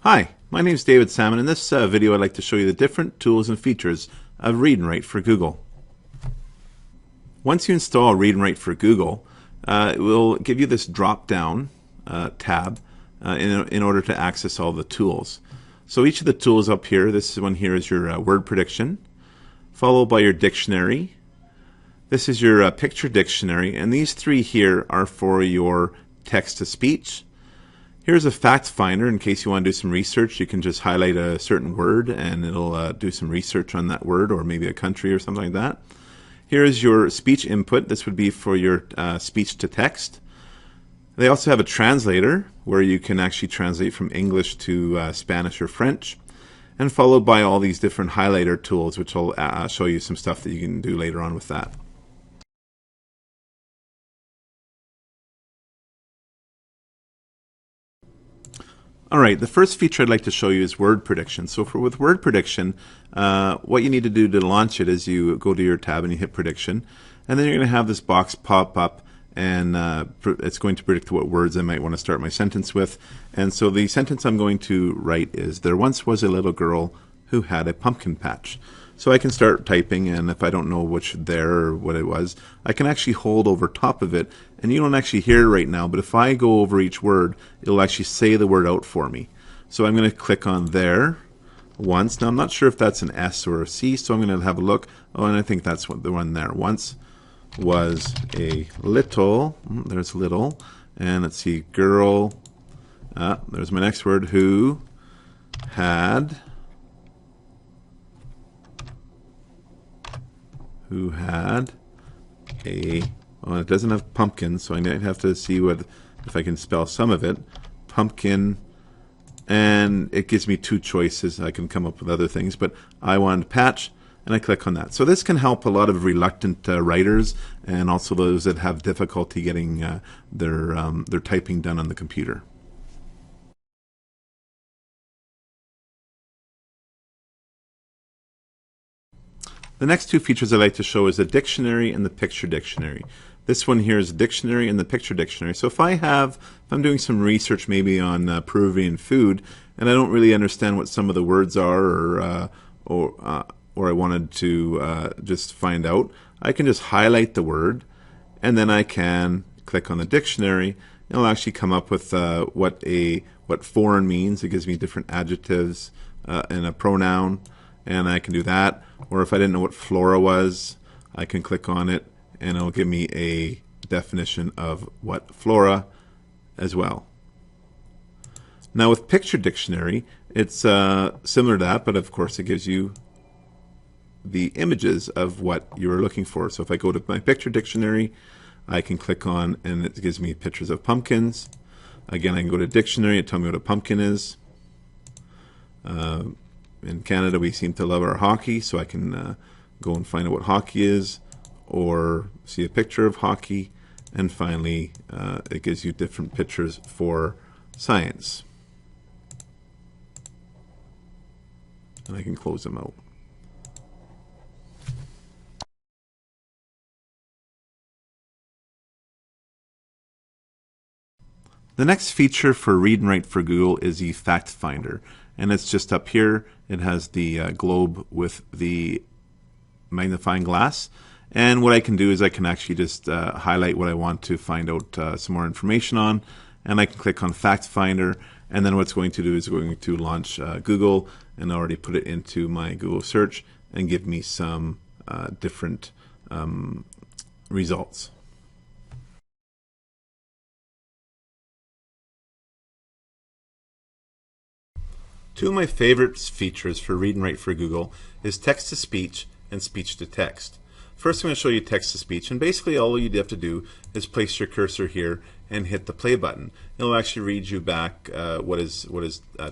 Hi, my name is David Salmon. In this video I'd like to show you the different tools and features of Read and Write for Google. Once you install Read and Write for Google, it will give you this drop-down tab in order to access all the tools. So each of the tools up here, this one here is your word prediction, followed by your dictionary. This is your picture dictionary, and these three here are for your text-to-speech. Here's a fact finder. In case you want to do some research, you can just highlight a certain word and it'll do some research on that word, or maybe a country or something like that. Here's your speech input. This would be for your speech to text. They also have a translator where you can actually translate from English to Spanish or French, and followed by all these different highlighter tools, which will show you some stuff that you can do later on with that. Alright, the first feature I'd like to show you is word prediction. So with word prediction, what you need to do to launch it is you go to your tab and you hit prediction, and then you're going to have this box pop up, and it's going to predict what words I might want to start my sentence with. And so the sentence I'm going to write is, there once was a little girl who had a pumpkin patch. So I can start typing, and if I don't know which there or what it was, I can actually hold over top of it, and you don't actually hear it right now, but if I go over each word, it'll actually say the word out for me. So I'm going to click on there once. Now I'm not sure if that's an S or a C, so I'm going to have a look. Oh, and I think that's the one there. Once was a little, there's little, and let's see, girl, there's my next word, who had a, well, it doesn't have pumpkin, so I might have to see if I can spell some of it. Pumpkin, and it gives me two choices. I can come up with other things, but I want patch, and I click on that. So this can help a lot of reluctant writers, and also those that have difficulty getting their typing done on the computer. The next two features I'd like to show is the dictionary and the picture dictionary. This one here is the dictionary and the picture dictionary. So if I'm doing some research maybe on Peruvian food, and I don't really understand what some of the words are, or I wanted to just find out, I can just highlight the word, and then I can click on the dictionary. It'll actually come up with what foreign means. It gives me different adjectives and a pronoun, and I can do that. Or if I didn't know what flora was, I can click on it and it'll give me a definition of what flora as well. Now with picture dictionary, it's similar to that, but of course it gives you the images of what you're looking for. So if I go to my picture dictionary, I can click on, and it gives me pictures of pumpkins. Again, I can go to dictionary and tell me what a pumpkin is. In Canada, we seem to love our hockey, so I can go and find out what hockey is, or see a picture of hockey, and finally it gives you different pictures for science. And I can close them out. The next feature for Read and Write for Google is the Fact Finder, and it's just up here. It has the globe with the magnifying glass, and what I can do is I can actually just highlight what I want to find out some more information on, and I can click on Fact Finder, and then what's going to do is going to launch Google, and already put it into my Google search and give me some different results. Two of my favorite features for Read and Write for Google is text-to-speech and speech-to-text. First I'm going to show you text-to-speech, and basically all you have to do is place your cursor here and hit the play button. It'll actually read you back what is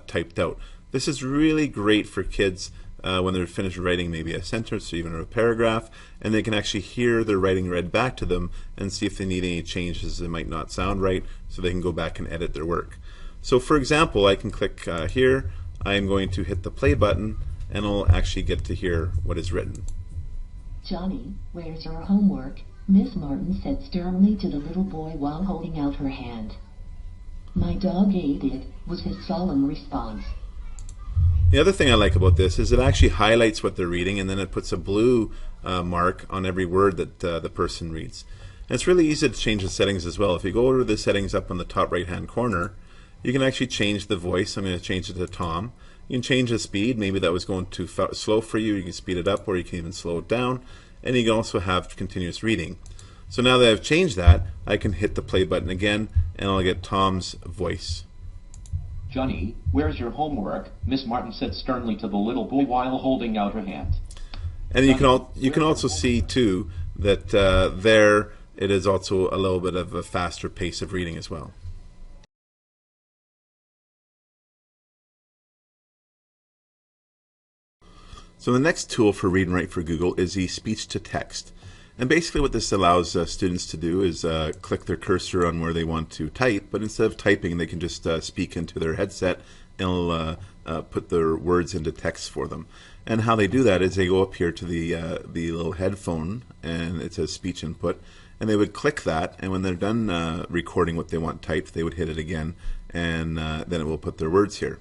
typed out. This is really great for kids when they're finished writing maybe a sentence or even a paragraph, and they can actually hear their writing read back to them and see if they need any changes that might not sound right, so they can go back and edit their work. So for example, I can click here. I am going to hit the play button, and I'll actually get to hear what is written. Johnny, where's your homework? Miss Martin said sternly to the little boy while holding out her hand. My dog ate it, was his solemn response. The other thing I like about this is it actually highlights what they're reading, and then it puts a blue mark on every word that the person reads. And it's really easy to change the settings as well. If you go over to the settings up on the top right hand corner, you can actually change the voice. I'm going to change it to Tom. You can change the speed. Maybe that was going too slow for you. You can speed it up, or you can even slow it down. And you can also have continuous reading. So now that I've changed that, I can hit the play button again, and I'll get Tom's voice. Johnny, where's your homework? Miss Martin said sternly to the little boy while holding out her hand. And you can also see too that there it is also a little bit of a faster pace of reading as well. So the next tool for Read and Write for Google is the speech to text. And basically what this allows students to do is click their cursor on where they want to type, but instead of typing they can just speak into their headset and it'll put their words into text for them. And how they do that is they go up here to the little headphone, and it says speech input, and they would click that, and when they're done recording what they want typed, they would hit it again, and then it will put their words here.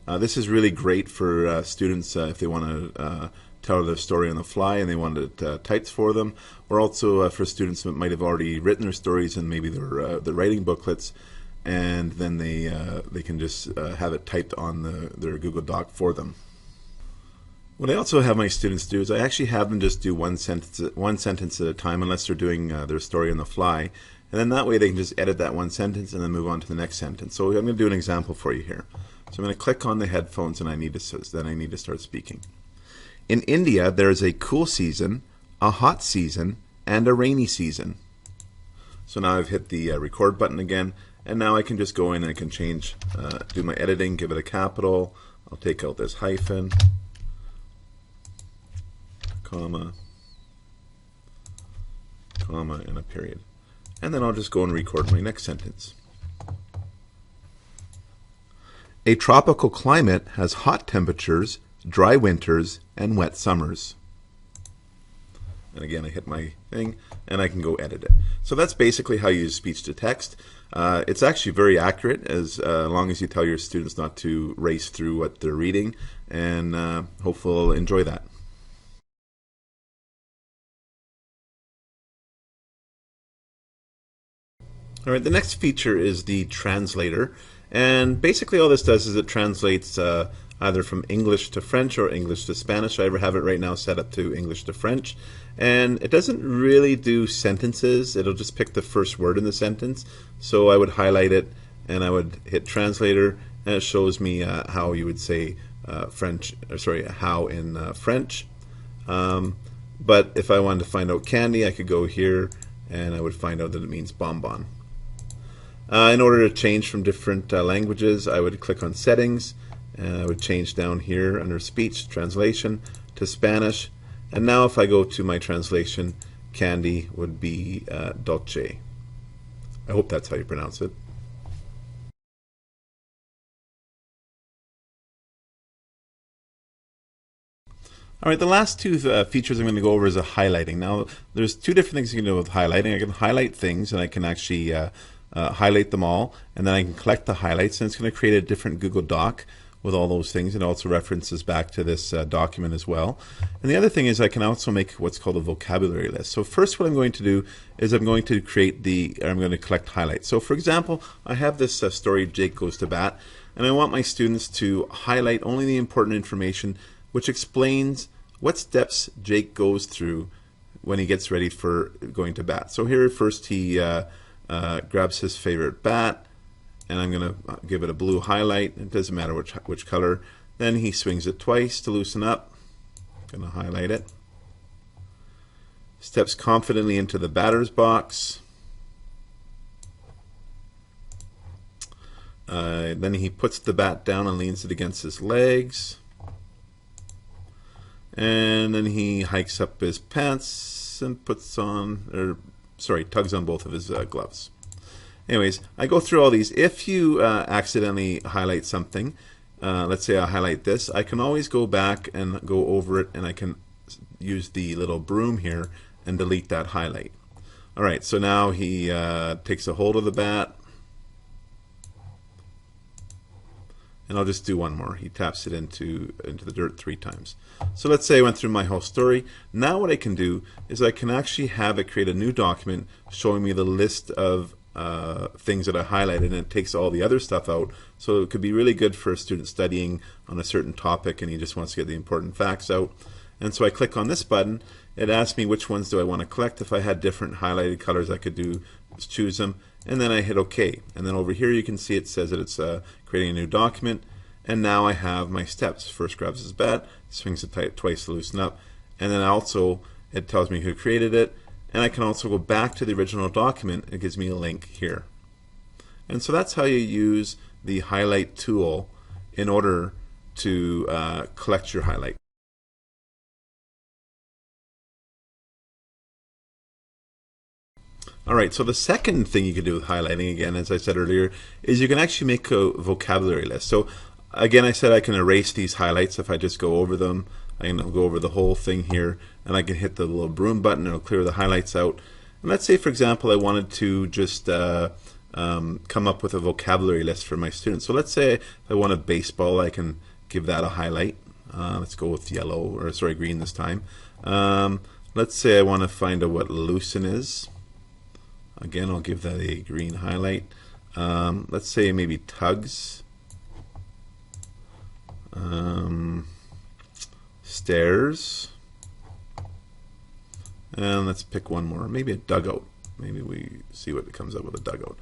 This is really great for students if they want to tell their story on the fly and they want it typed for them, or also for students that might have already written their stories and maybe their writing booklets, and then they can just have it typed on their Google Doc for them. What I also have my students do is I actually have them just do one sentence at a time, unless they're doing their story on the fly, and then that way they can just edit that one sentence and then move on to the next sentence. So I'm going to do an example for you here. So I'm going to click on the headphones, and I need to start speaking. In India, there is a cool season, a hot season, and a rainy season. So now I've hit the record button again, and now I can just go in and I can change, do my editing, give it a capital. I'll take out this hyphen, comma, comma, and a period. And then I'll just go and record my next sentence. A tropical climate has hot temperatures, dry winters, and wet summers. And again, I hit my thing, and I can go edit it. So that's basically how you use speech to text. It's actually very accurate, as long as you tell your students not to race through what they're reading, and hopefully they'll enjoy that. All right, the next feature is the translator, and basically all this does is it translates either from English to French or English to Spanish. I have it right now set up to English to French, and it doesn't really do sentences. It'll just pick the first word in the sentence. So I would highlight it and I would hit translator, and it shows me how you would say how in French. But if I wanted to find out candy, I could go here and I would find out that it means bonbon. In order to change from different languages, I would click on settings, and I would change down here under speech translation to Spanish. And now if I go to my translation, candy would be dolce. I hope that's how you pronounce it. All right, the last two features I'm going to go over is a highlighting. Now, there's two different things you can do with highlighting. I can highlight things, and I can actually highlight them all, and then I can collect the highlights, and it's going to create a different Google Doc with all those things. It also references back to this document as well. And the other thing is I can also make what's called a vocabulary list. So first what I'm going to do is I'm going to collect highlights. So for example, I have this story, Jake Goes to Bat, and I want my students to highlight only the important information which explains what steps Jake goes through when he gets ready for going to bat. So here first he grabs his favorite bat, and I'm going to give it a blue highlight. It doesn't matter which color. Then he swings it twice to loosen up. I'm going to highlight it. Steps confidently into the batter's box. Then he puts the bat down and leans it against his legs. And then he hikes up his pants and tugs on both of his gloves. Anyways, I go through all these. If you accidentally highlight something, let's say I highlight this, I can always go back and go over it, and I can use the little broom here and delete that highlight. All right, so now he takes a hold of the bat. And I'll just do one more. He taps it into the dirt 3 times. So let's say I went through my whole story. Now what I can do is I can actually have it create a new document showing me the list of things that I highlighted, and it takes all the other stuff out. So it could be really good for a student studying on a certain topic and he just wants to get the important facts out. And so I click on this button. It asks me which ones do I want to collect. If I had different highlighted colors, I could choose them. And then I hit OK. And then over here you can see it says that it's creating a new document. And now I have my steps. First grabs his bat, swings it twice to loosen up. And then also it tells me who created it. And I can also go back to the original document. It gives me a link here. And so that's how you use the highlight tool in order to collect your highlight. Alright, so the second thing you can do with highlighting, again, as I said earlier, is you can actually make a vocabulary list. So again, I said I can erase these highlights if I just go over them. I can go over the whole thing here, and I can hit the little broom button and it'll clear the highlights out. And let's say, for example, I wanted to just come up with a vocabulary list for my students. So let's say if I wanted baseball, I can give that a highlight. Let's go with yellow, or sorry, green this time. Let's say I want to find out what loosen is. Again, I'll give that a green highlight. Let's say maybe tugs. Stairs. And let's pick one more. Maybe a dugout. Maybe we see what comes up with a dugout.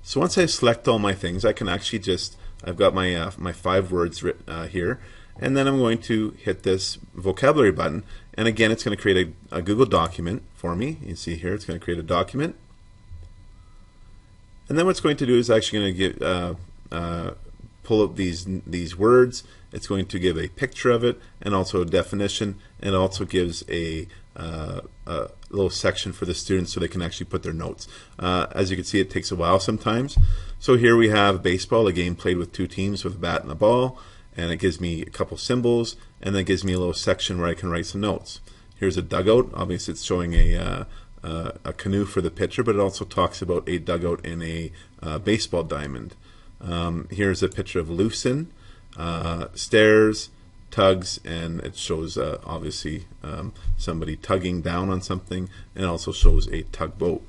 So once I select all my things, I can actually just, I've got my, my 5 words written here. And then I'm going to hit this vocabulary button. And again, it's going to create a Google document for me. You see here, it's going to create a document. And then what's going to do is actually going to give, pull up these words. It's going to give a picture of it and also a definition, and it also gives a little section for the students so they can actually put their notes. As you can see, it takes a while sometimes. So here we have baseball, a game played with 2 teams with a bat and a ball, and it gives me a couple symbols, and then it gives me a little section where I can write some notes. Here's a dugout. Obviously, it's showing a canoe for the pitcher, but it also talks about a dugout in a baseball diamond. Here's a picture of loosen, stairs, tugs, and it shows obviously somebody tugging down on something, and also shows a tugboat.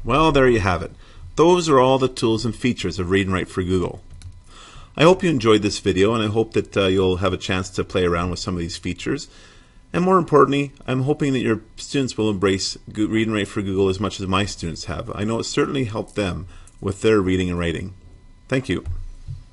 Well, there you have it. Those are all the tools and features of Read and Write for Google. I hope you enjoyed this video, and I hope that you'll have a chance to play around with some of these features. And more importantly, I'm hoping that your students will embrace Read and Write for Google as much as my students have. I know it certainly helped them with their reading and writing. Thank you.